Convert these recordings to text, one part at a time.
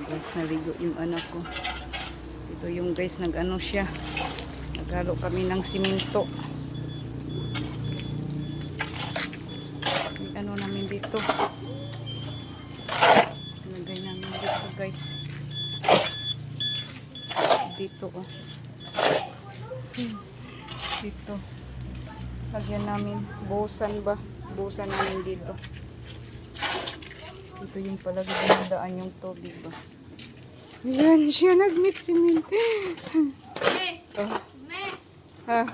Guys, naligo yung anak ko. Ito yung guys, nag-ano siya. Naghalo kami ng simento. May ano namin dito. Nagay namin dito guys. Dito oh. Dito. Lagyan namin. Buhusan ba? Buhusan namin dito. Ito yung palagi dinadaan yung tubig ba. Ayan siya nag-mix cement. Oh. Ha?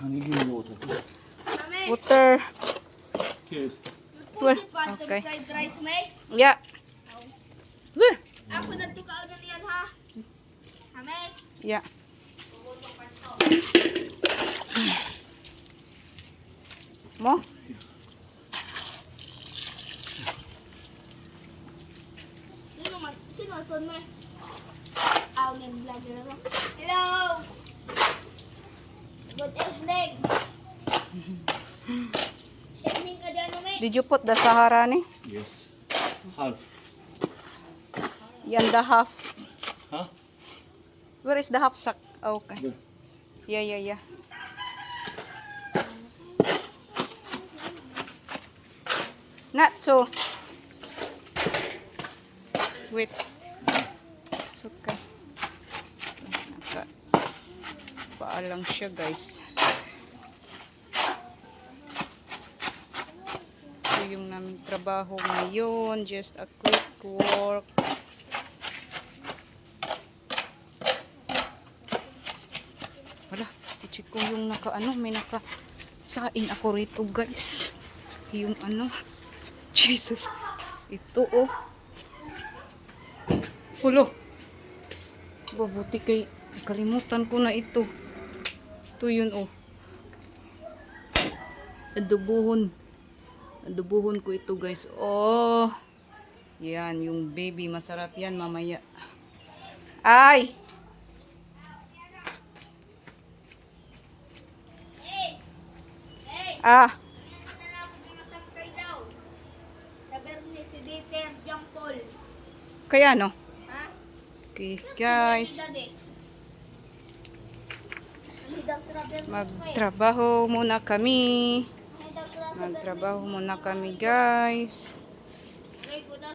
Water. Well, okay. Yeah. Ako na tukaw na niyan ha. Hame. Yeah. Mo? Sino ton mo? Aw, nang vlog na lang. Hello. Good evening. Evening ka dyan, Ome. Did you put the Sahara ni? Yes. Half. Yan the half. Huh? Where is the half sack? Oh, okay. There. Yeah. Not so. Wait. It's okay. Paalang siya guys. Ito yung naming trabaho ngayon. Just a quick work. Wala. I-check ko yung may nakasain ako rito guys. Yung ano. Jesus. Ito oh. Hulo. Babuti kay kalimutan ko na ito. Ito yun oh. Adobohon. Adobohon ko ito guys. Oh. Yan yung baby. Masarap yan mamaya. Ay. Ah. Kaya no? Okay guys. Magtrabaho muna kami. Magtrabaho muna kami guys.